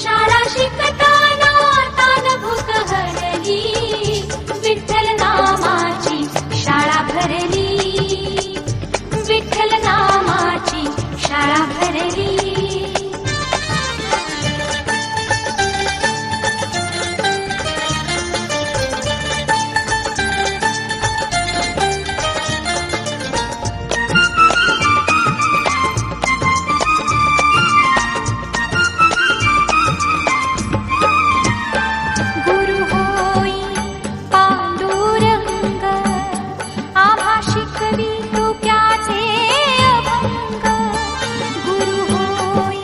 शाळा शिकताना तान भूक हरली, विठ्ठल नामाची शाळा भरली, विठ्ठल नामाची शाळा भरली. गुरु होई पांडुरंग, आम्हा शिकवितो त्याचे अभंग. गुरु होई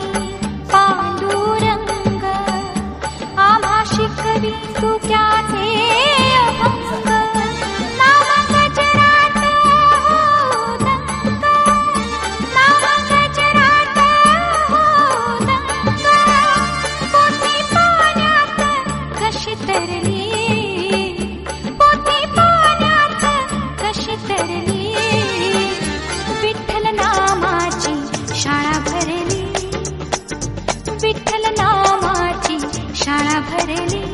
पांडुरंग, आम्हा शिकवितो त्याचे अभंग. नाम गजरात हो दंग, नाम गजरात हो दंग. पोथी पाण्यात कशी तरली, पोथी पाण्यात कशी तरली, विठ्ठल नामाची शाळा भरली, विठ्ठल नामाची शाळा भरली.